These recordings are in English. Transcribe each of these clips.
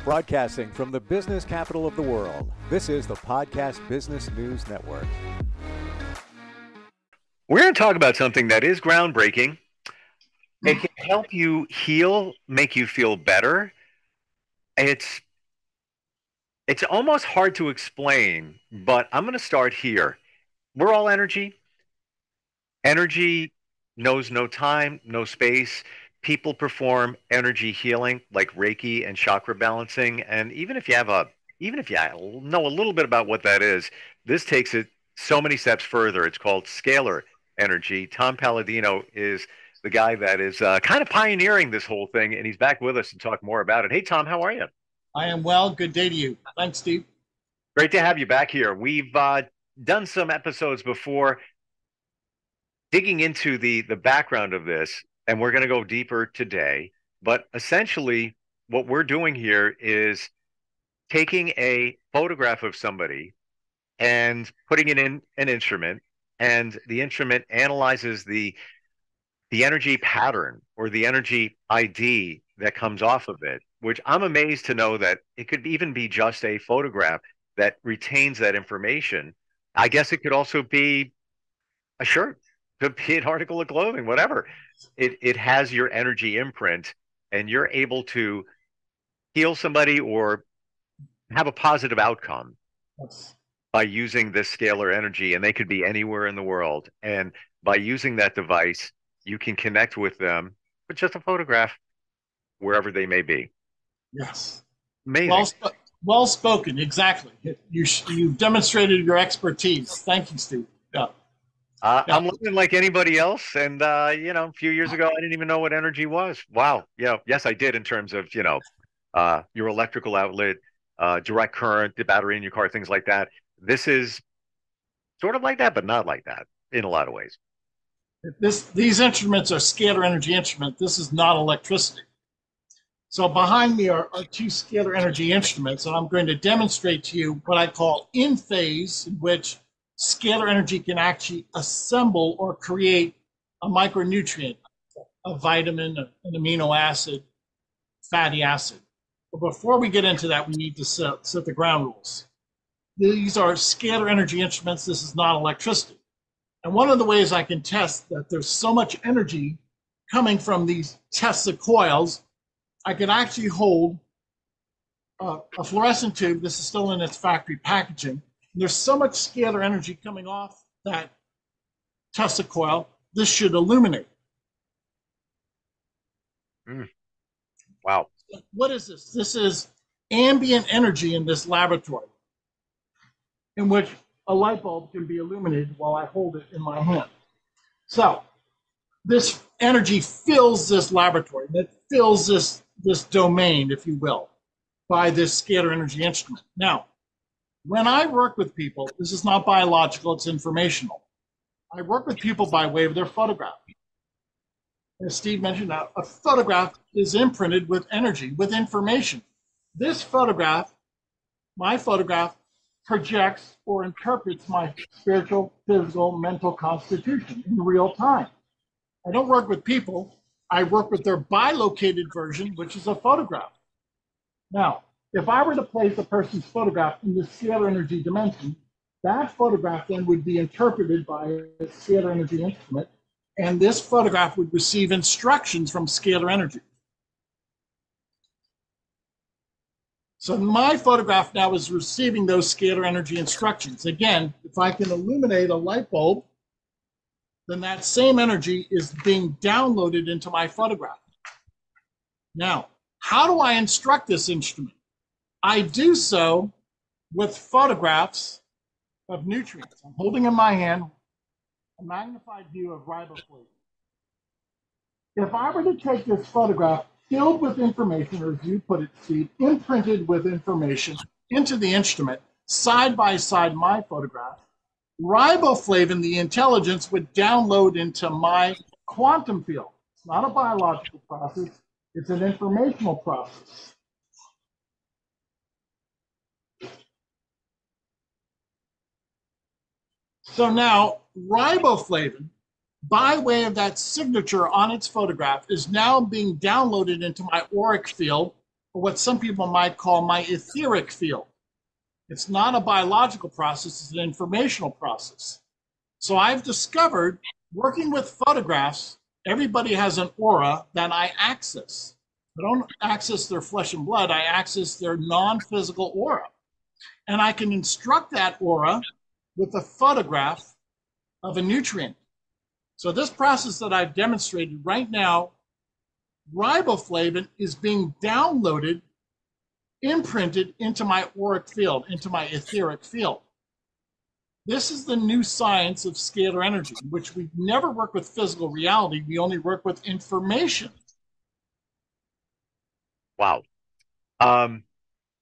Broadcasting from the business capital of the world, this is the Podcast Business News Network. We're going to talk about something that is groundbreaking. It can help you heal, make you feel better. It's almost hard to explain, but I'm going to start here. We're all energy. Energy knows no time, no space. People perform energy healing like Reiki and chakra balancing. And even if you know a little bit about what that is, this takes it so many steps further. It's called scalar energy. Tom Paladino is the guy that is kind of pioneering this whole thing, and he's back with us to talk more about it. Hey, Tom, how are you? I am well. Good day to you. Thanks, Steve. Great to have you back here. We've done some episodes before digging into the background of this, and we're going to go deeper today. But essentially, what we're doing here is taking a photograph of somebody and putting it in an instrument, and the instrument analyzes the energy pattern or the energy ID that comes off of it, which I'm amazed to know that it could even be just a photograph that retains that information. I guess it could also be a shirt, could be an article of clothing, whatever. It has your energy imprint, and you're able to heal somebody or have a positive outcome by using this scalar energy, and they could be anywhere in the world. And by using that device, you can connect with them with just a photograph wherever they may be. Yes. Amazing. Well spoken. Exactly. You've demonstrated your expertise. Thank you, Steve. Yeah. I'm living like anybody else. And, a few years ago, I didn't even know what energy was. Wow. Yeah. Yes, I did in terms of, your electrical outlet, direct current, the battery in your car, things like that. This is sort of like that, but not like that in a lot of ways. These instruments are scalar energy instruments. This is not electricity. So behind me are two scalar energy instruments, and I'm going to demonstrate to you what I call in phase, in which scalar energy can actually assemble or create a micronutrient, a vitamin, an amino acid, fatty acid. But before we get into that, we need to set the ground rules. These are scalar energy instruments. This is not electricity. And one of the ways I can test that there's so much energy coming from these Tesla coils, I can actually hold a fluorescent tube. This is still in its factory packaging. There's so much scalar energy coming off that Tesla coil, this should illuminate. Wow. What is this? This is ambient energy in this laboratory, in which a light bulb can be illuminated while I hold it in my hand. So this energy fills this laboratory, that fills this domain, if you will, by this scalar energy instrument. Now, when I work with people, this is not biological, it's informational. I work with people by way of their photograph. As Steve mentioned, a photograph is imprinted with energy, with information. This photograph, my photograph, projects or interprets my spiritual, physical, mental constitution in real time. I don't work with people. I work with their bilocated version, which is a photograph. Now, if I were to place a person's photograph in the scalar energy dimension, that photograph then would be interpreted by a scalar energy instrument, and this photograph would receive instructions from scalar energy. So my photograph now is receiving those scalar energy instructions. Again, if I can illuminate a light bulb, then that same energy is being downloaded into my photograph. Now, how do I instruct this instrument? I do so with photographs of nutrients. I'm holding in my hand a magnified view of riboflavin. If I were to take this photograph filled with information, or as you put it, Steve, imprinted with information into the instrument, side by side my photograph, riboflavin, the intelligence, would download into my quantum field. It's not a biological process, it's an informational process. So now riboflavin, by way of that signature on its photograph, is now being downloaded into my auric field, or what some people might call my etheric field. It's not a biological process, it's an informational process. So I've discovered, working with photographs, everybody has an aura that I access. I don't access their flesh and blood, I access their non-physical aura. And I can instruct that aura with a photograph of a nutrient. So this process that I've demonstrated right now, riboflavin is being downloaded, imprinted into my auric field, into my etheric field. This is the new science of scalar energy, in which we never work with physical reality, we only work with information. Wow.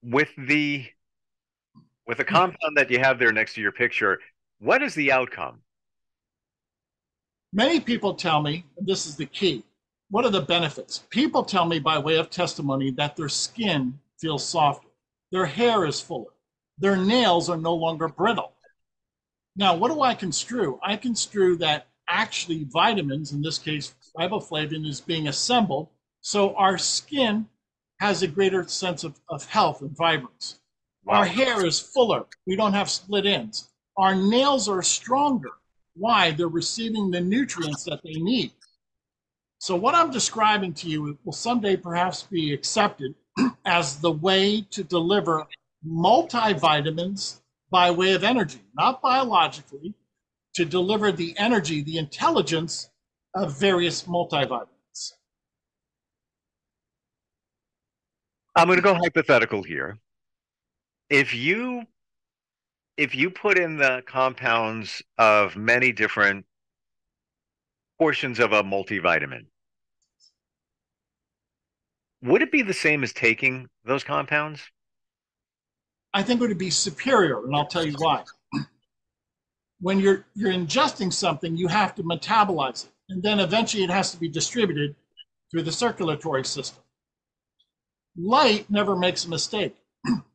With the compound that you have there next to your picture, what is the outcome? Many people tell me, and this is the key, what are the benefits? People tell me by way of testimony that their skin feels softer, their hair is fuller, their nails are no longer brittle. Now, what do I construe? I construe that actually vitamins, in this case, riboflavin, is being assembled, so our skin has a greater sense of health and vibrance. Wow. Our hair is fuller. We don't have split ends. Our nails are stronger. Why? They're receiving the nutrients that they need. So what I'm describing to you will someday perhaps be accepted as the way to deliver multivitamins by way of energy, not biologically, to deliver the energy, the intelligence of various multivitamins. I'm going to go hypothetical here. If you put in the compounds of many different portions of a multivitamin, would it be the same as taking those compounds? I think it would be superior, and I'll tell you why. When you're ingesting something, you have to metabolize it, and then eventually it has to be distributed through the circulatory system. Light never makes a mistake.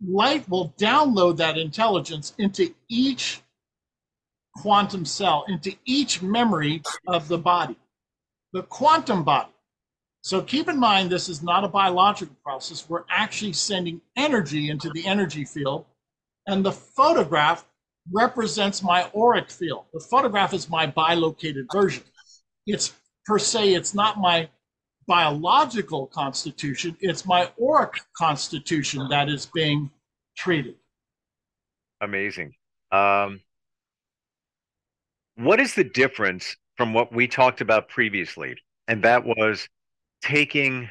Light will download that intelligence into each quantum cell, into each memory of the body, the quantum body. So keep in mind, this is not a biological process. We're actually sending energy into the energy field, and the photograph represents my auric field. The photograph is my bilocated version. It's per se, it's not my biological constitution, it's my auric constitution that is being treated. Amazing. What is the difference from what we talked about previously? And that was taking,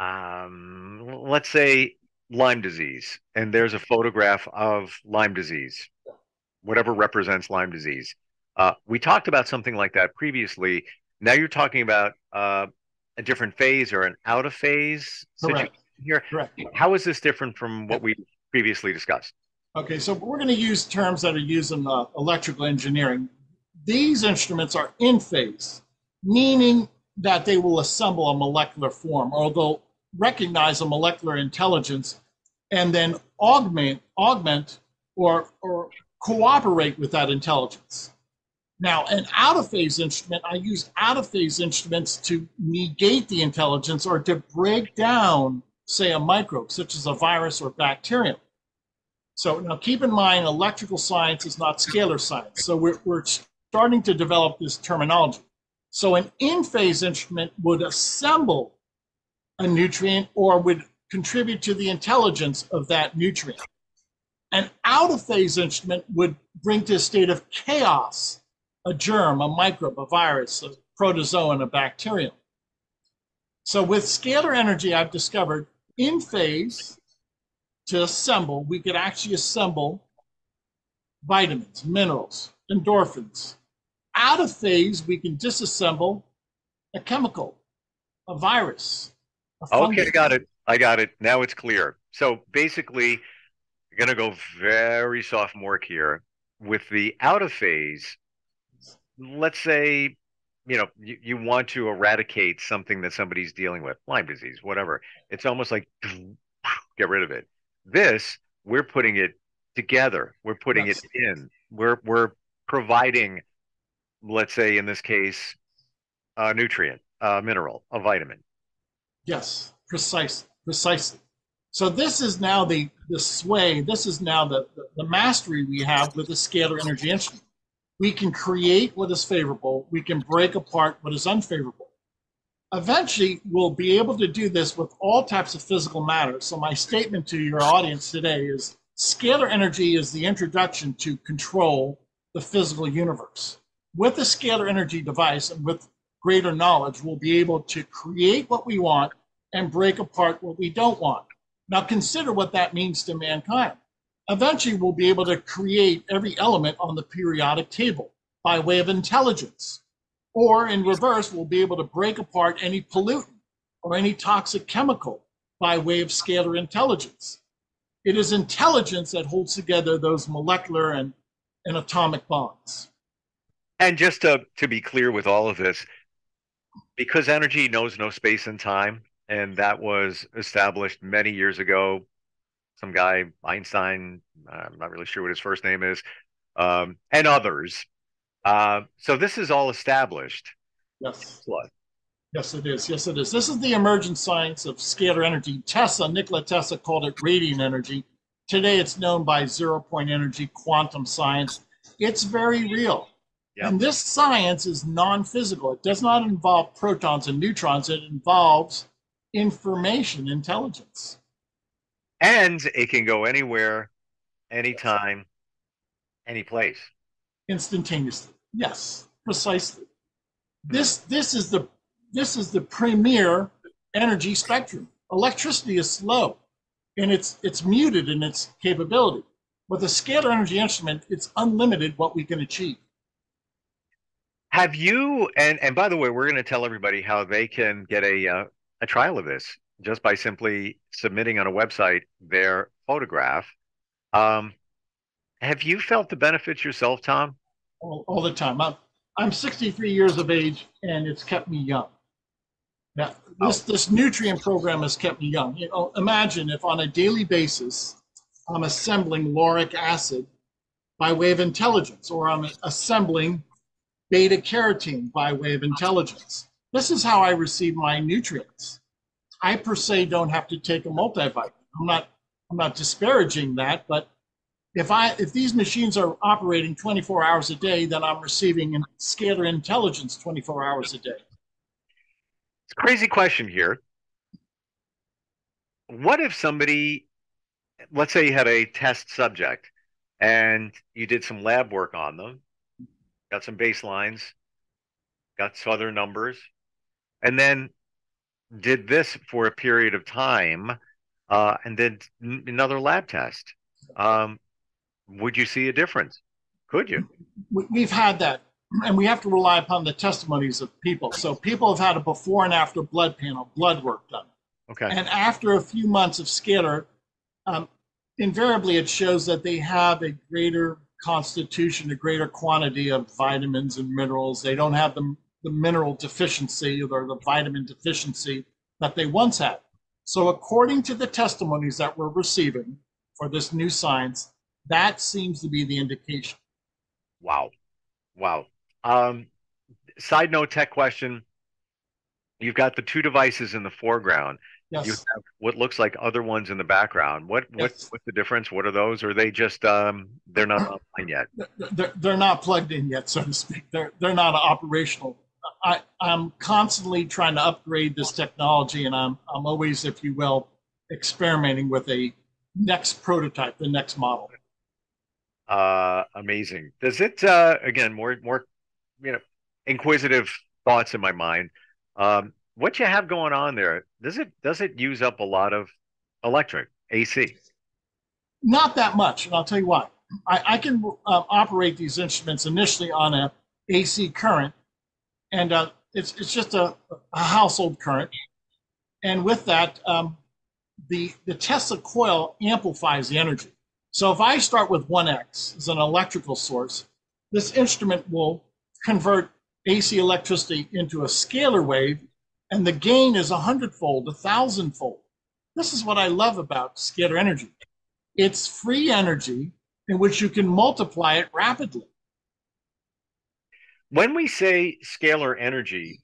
let's say, Lyme disease, and there's a photograph of Lyme disease, whatever represents Lyme disease. We talked about something like that previously. Now you're talking about a different phase or an out of phase situation here. Correct. How is this different from what we previously discussed? Okay, so we're going to use terms that are used in electrical engineering. These instruments are in phase, meaning that they will assemble a molecular form, or they'll recognize a molecular intelligence and then augment or cooperate with that intelligence. Now, an out-of-phase instrument, I use out-of-phase instruments to negate the intelligence or to break down, say, a microbe, such as a virus or bacterium. So now keep in mind, electrical science is not scalar science. So we're starting to develop this terminology. So an in-phase instrument would assemble a nutrient or would contribute to the intelligence of that nutrient. An out-of-phase instrument would bring to a state of chaos a germ, a microbe, a virus, a protozoan, a bacterium. So with scalar energy, I've discovered in phase to assemble, we could actually assemble vitamins, minerals, endorphins. Out of phase, we can disassemble a chemical, a virus, a fungus. Okay, I got it. Now it's clear. So basically, you're going to go very sophomoric here. With the out of phase, let's say, you want to eradicate something that somebody's dealing with, Lyme disease, whatever. It's almost like get rid of it. This, we're putting it together. We're putting it in. We're providing, let's say in this case, a nutrient, a mineral, a vitamin. Yes, precisely. Precisely. So this is now the sway, this is now the mastery we have with the scalar energy instrument. We can create what is favorable, we can break apart what is unfavorable. Eventually, we'll be able to do this with all types of physical matter. So my statement to your audience today is scalar energy is the introduction to control the physical universe. With a scalar energy device and with greater knowledge, we'll be able to create what we want and break apart what we don't want. Now consider what that means to mankind. Eventually, we'll be able to create every element on the periodic table by way of intelligence. Or in reverse, we'll be able to break apart any pollutant or any toxic chemical by way of scalar intelligence. It is intelligence that holds together those molecular and atomic bonds. And just to be clear with all of this, because energy knows no space and time, and that was established many years ago. Some guy, Einstein, I'm not really sure what his first name is, and others. So this is all established. Yes. What? Yes, it is. Yes, it is. This is the emergent science of scalar energy. Nikola Tesla called it radiant energy. Today it's known by zero-point energy, quantum science. It's very real. Yep. And this science is non-physical. It does not involve protons and neutrons. It involves information, intelligence. And it can go anywhere, anytime, any place. Instantaneously. Yes, precisely. This is the premier energy spectrum. Electricity is slow, and it's muted in its capability. With a scalar energy instrument, it's unlimited what we can achieve. Have you, and by the way, we're going to tell everybody how they can get a trial of this just by simply submitting on a website their photograph. Have you felt the benefits yourself, Tom? All the time. I'm 63 years of age, and it's kept me young. Now, this nutrient program has kept me young. You know, imagine if on a daily basis I'm assembling lauric acid by way of intelligence, or I'm assembling beta carotene by way of intelligence. This is how I receive my nutrients. I per se don't have to take a multivitamin. I'm not disparaging that, but if these machines are operating 24 hours a day, then I'm receiving scalar intelligence 24 hours a day. It's a crazy question here. What if somebody, let's say you had a test subject and you did some lab work on them, got some baselines, got some other numbers, and then did this for a period of time, and did another lab test. Would you see a difference? Could you? We've had that, and we have to rely upon the testimonies of people. So people have had a before and after blood panel, blood work done. Okay. And after a few months of scalar, invariably it shows that they have a greater constitution, a greater quantity of vitamins and minerals. They don't have the mineral deficiency or the vitamin deficiency that they once had. So according to the testimonies that we're receiving for this new science, that seems to be the indication. Wow. Wow. Side note tech question. You've got the two devices in the foreground. Yes. You have what looks like other ones in the background. What's the difference? What are those? Or are they just they're not online yet? They're not plugged in yet, so to speak. They're not operational. I'm constantly trying to upgrade this technology, and I'm always, if you will, experimenting with a next prototype, the next model. Amazing. Does it again more inquisitive thoughts in my mind? What you have going on there, does it use up a lot of electric AC? Not that much, and I'll tell you why. I can operate these instruments initially on a AC current, and it's just a household current. And with that, the Tesla coil amplifies the energy. So if I start with 1x as an electrical source, this instrument will convert AC electricity into a scalar wave, and the gain is 100-fold, 1,000-fold. This is what I love about scalar energy. It's free energy in which you can multiply it rapidly. When we say scalar energy,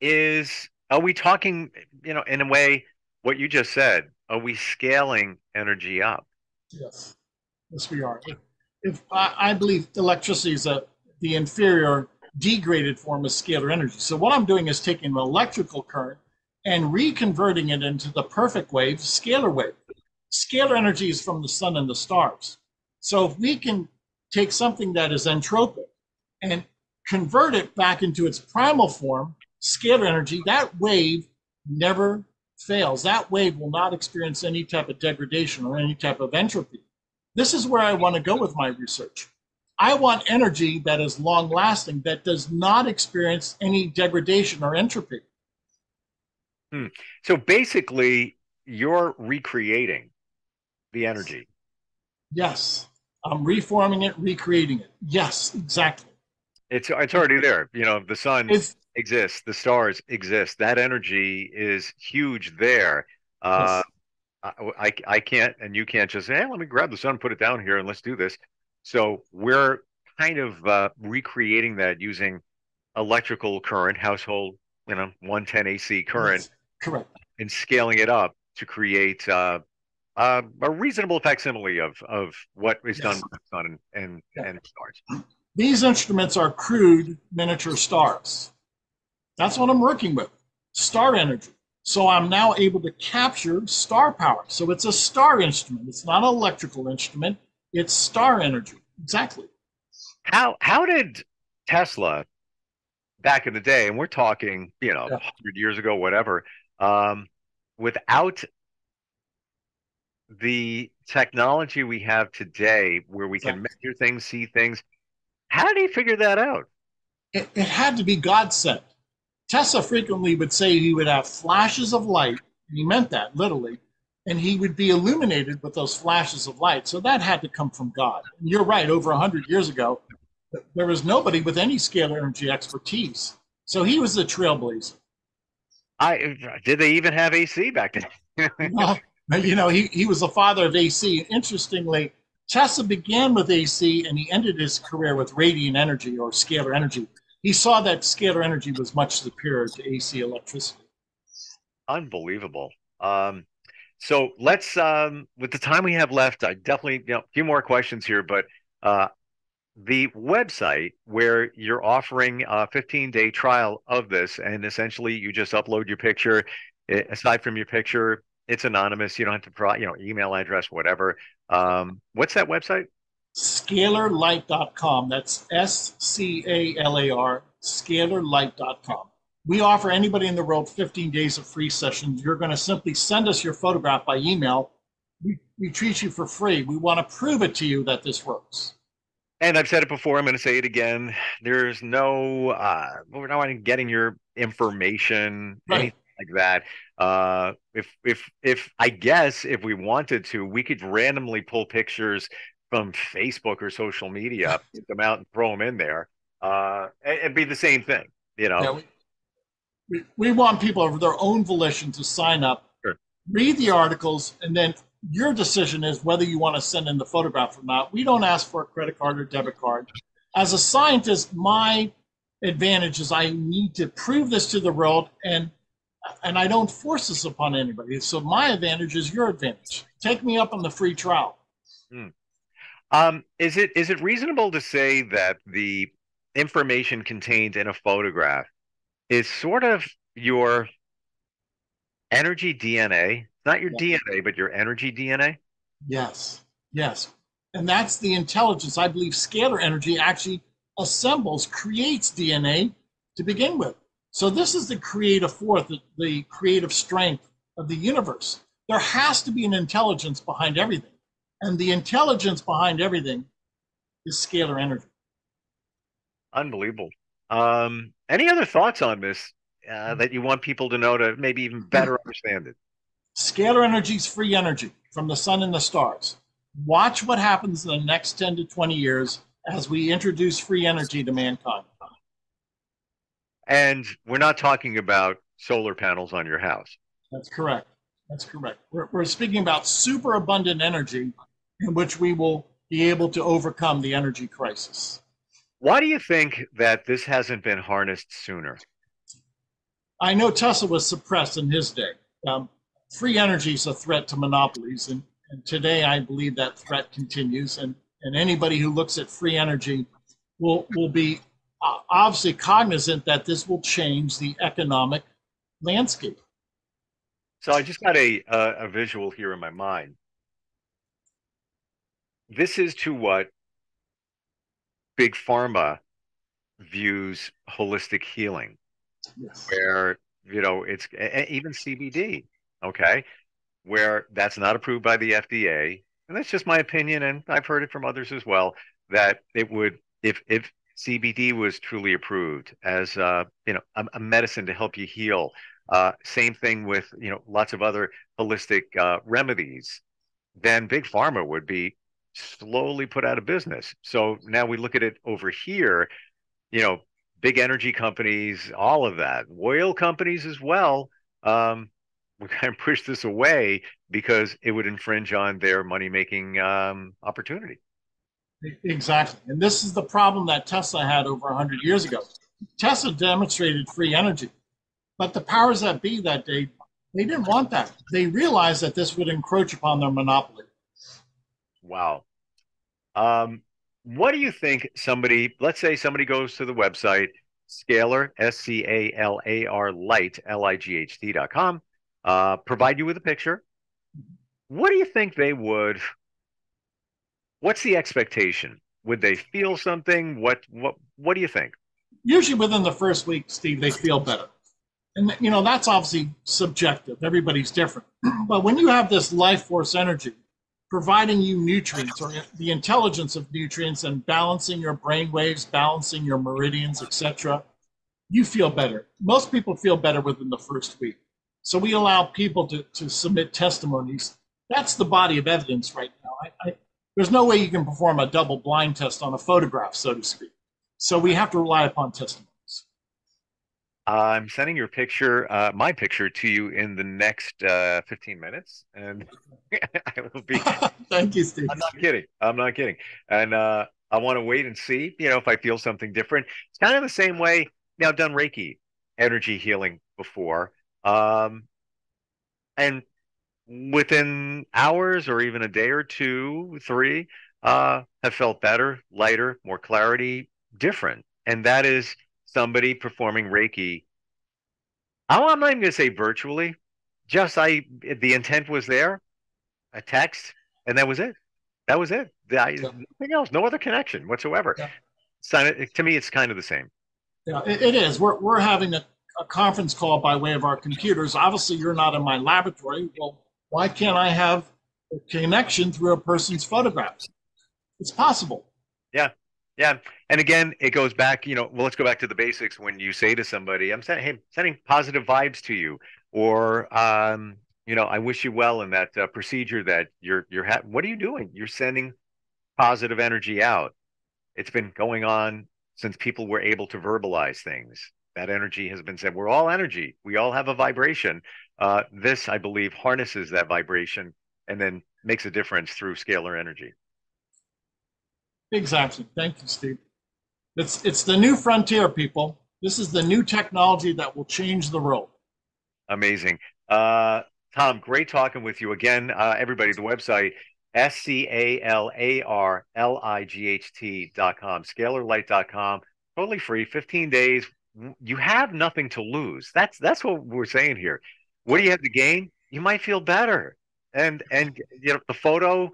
are we talking, in a way, what you just said, are we scaling energy up? Yes. Yes, we are. If I believe electricity is the inferior degraded form of scalar energy. So what I'm doing is taking an electrical current and reconverting it into the perfect wave, scalar wave. Scalar energy is from the sun and the stars. So if we can take something that is entropic and convert it back into its primal form, scalar energy, that wave never fails. That wave will not experience any type of degradation or any type of entropy. This is where I want to go with my research. I want energy that is long lasting, that does not experience any degradation or entropy. So basically, you're recreating the energy. Yes. I'm reforming it, recreating it. Yes, exactly. It's already there. The sun It's exists, the stars exist. That energy is huge there. Uh, yes, I can't, and you can't just say, hey, let me grab the sun, put it down here, and let's do this. So we're kind of recreating that using electrical current, household, 110 AC current, yes, correct. and scaling it up to create a reasonable facsimile of what is done Yes. with the sun Yeah. and stars. These instruments are crude miniature stars. That's what I'm working with, star energy. So I'm now able to capture star power. So it's a star instrument. It's not an electrical instrument. It's star energy. Exactly. How did Tesla back in the day, and we're talking, Yeah, 100 years ago, whatever, um, without the technology we have today where we can exactly. measure things, see things, how did he figure that out? It had to be God sent. Tesla frequently would say he would have flashes of light, and he meant that literally, and he would be illuminated with those flashes of light. So that had to come from God. And you're right, over 100 years ago, there was nobody with any scalar energy expertise. So he was the trailblazer. I did they even have AC back then? Well, he was the father of AC. Interestingly, Tesla began with AC and he ended his career with radiant energy or scalar energy. He saw that scalar energy was much superior to AC electricity. Unbelievable. So let's with the time we have left, I definitely, a few more questions here, but uh, the website where you're offering a 15-day trial of this, and essentially you just upload your picture. Aside from your picture, it's anonymous. You don't have to provide, email address, whatever. What's that website? Scalarlight.com. That's SCALAR, scalarlight.com. We offer anybody in the world 15 days of free sessions. You're going to simply send us your photograph by email. We treat you for free. We want to prove it to you that this works. And I've said it before, I'm going to say it again. There's no, we're not getting your information, Right. anything like that. If I guess if we wanted to, we could randomly pull pictures from Facebook or social media, get them out and throw them in there. It'd be the same thing, you know. Yeah, we want people of their own volition to sign up, Sure. read the articles, and then your decision is whether you want to send in the photograph or not. We don't ask for a credit card or debit card. As a scientist, my advantage is I need to prove this to the world, and I don't force this upon anybody. So my advantage is your advantage. Take me up on the free trial. Hmm. Is it reasonable to say that the information contained in a photograph is sort of your energy DNA? Not your Yeah. DNA, but your energy DNA? Yes, yes. And that's the intelligence. I believe scalar energy actually assembles, creates DNA to begin with. So this is the creative force, the creative strength of the universe. There has to be an intelligence behind everything. And the intelligence behind everything is scalar energy. Unbelievable. Any other thoughts on this that you want people to know to maybe even better understand it? Scalar energy is free energy from the sun and the stars. Watch what happens in the next 10 to 20 years as we introduce free energy to mankind. And we're not talking about solar panels on your house. That's correct. That's correct. We're speaking about super abundant energy in which we will be able to overcome the energy crisis. Why do you think that this hasn't been harnessed sooner? I know Tesla was suppressed in his day. free energy is a threat to monopolies, and today I believe that threat continues. And anybody who looks at free energy will be obviously cognizant that this will change the economic landscape. So I just got a visual here in my mind. This is to what big pharma views holistic healing, Yes. where it's even CBD, okay, where that's not approved by the FDA, and that's just my opinion, and I've heard it from others as well, that it would, if CBD was truly approved as a medicine to help you heal. Same thing with lots of other holistic remedies, then big pharma would be slowly put out of business. So now we look at it over here, you know, big energy companies, all of that, oil companies as well. We kind of push this away because it would infringe on their money-making opportunity. Exactly. And this is the problem that Tesla had over 100 years ago. Tesla demonstrated free energy, but the powers that be that day, they didn't want that. They realized that this would encroach upon their monopoly. Wow. What do you think let's say somebody goes to the website, Scalar, Scalar, light.com, provide you with a picture. What do you think what's the expectation? Would they feel something? What do you think? Usually within the first week, Steve, they feel better. And, that's obviously subjective. Everybody's different. But when you have this life force energy providing you nutrients or the intelligence of nutrients and balancing your brain waves, balancing your meridians, etc., you feel better. Most people feel better within the first week. So we allow people to submit testimonies. That's the body of evidence right now. There's no way you can perform a double blind test on a photograph, so to speak. So we have to rely upon testimonies. I'm sending my picture to you in the next 15 minutes, and I will be. Thank you, Steve. I'm not kidding. And I want to wait and see, if I feel something different. It's kind of the same way. Now, I've done Reiki energy healing before, and within hours or even a day or two, three, have felt better, lighter, more clarity, different. And that is somebody performing Reiki. I'm not even going to say virtually, the intent was there, a text, and that was it. That was it. Nothing else, no other connection whatsoever. Yeah. So, to me, it's kind of the same. Yeah, it is. We're having a conference call by way of our computers. Obviously, you're not in my laboratory. Well, why can't I have a connection through a person's photographs? It's possible. Yeah. Yeah. And again, it goes back, well, let's go back to the basics. When you say to somebody, I'm sending positive vibes to you, or, I wish you well in that procedure that you're what are you doing? You're sending positive energy out. It's been going on since people were able to verbalize things. That energy has been said. We're all energy. We all have a vibration. This, I believe, harnesses that vibration and then makes a difference through scalar energy. Exactly. Thank you, Steve. It's the new frontier, people. This is the new technology that will change the world. Amazing. Tom, great talking with you again. Everybody, the website, ScalarLight.com, scalarlight.com, totally free, 15 days. You have nothing to lose. That's what we're saying here. What do you have to gain? You might feel better. And the photo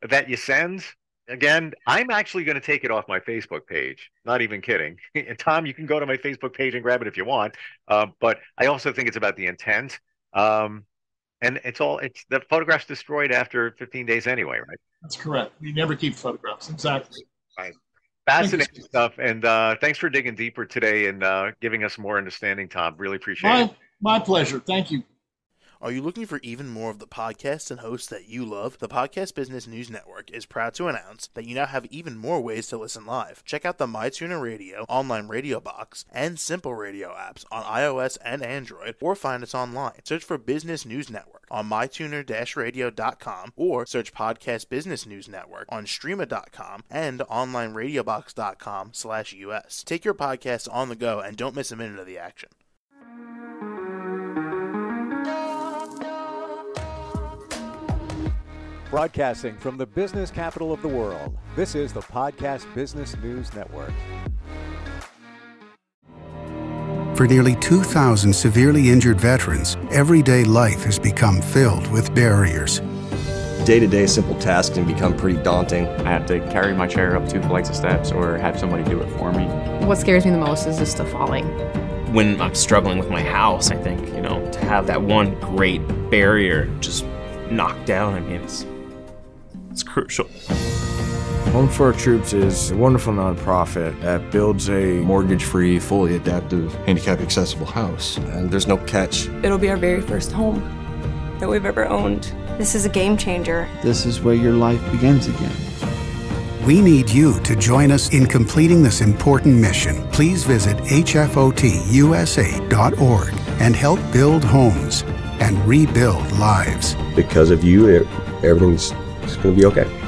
that you send, again, I'm actually going to take it off my Facebook page. Not even kidding. And Tom, you can go to my Facebook page and grab it if you want. But I also think it's about the intent. And it's the photograph's destroyed after 15 days anyway, right? That's correct. We never keep photographs. Exactly. Right. Fascinating stuff. And thanks for digging deeper today and giving us more understanding, Tom. Really appreciate it. My pleasure. Thank you. Are you looking for even more of the podcasts and hosts that you love? The Podcast Business News Network is proud to announce that you now have even more ways to listen live. Check out the MyTuner Radio, online radio box, and Simple Radio apps on iOS and Android, or find us online. Search for Business News Network on mytuner-radio.com, or search Podcast Business News Network on streama.com and onlineradiobox.com/US. Take your podcast on the go and don't miss a minute of the action. Broadcasting from the business capital of the world, this is the Podcast Business News Network. For nearly 2,000 severely injured veterans, everyday life has become filled with barriers. Day-to-day simple tasks can become pretty daunting. I have to carry my chair up 2 flights of steps or have somebody do it for me. What scares me the most is just the falling. When I'm struggling with my house, I think, to have that one great barrier just knocked down, I mean, it's crucial. Home for Our Troops is a wonderful nonprofit that builds a mortgage-free, fully adaptive, handicap-accessible house. And there's no catch. It'll be our very first home that we've ever owned. This is a game changer. This is where your life begins again. We need you to join us in completing this important mission. Please visit hfotusa.org and help build homes and rebuild lives. Because of you, everything's going to be okay.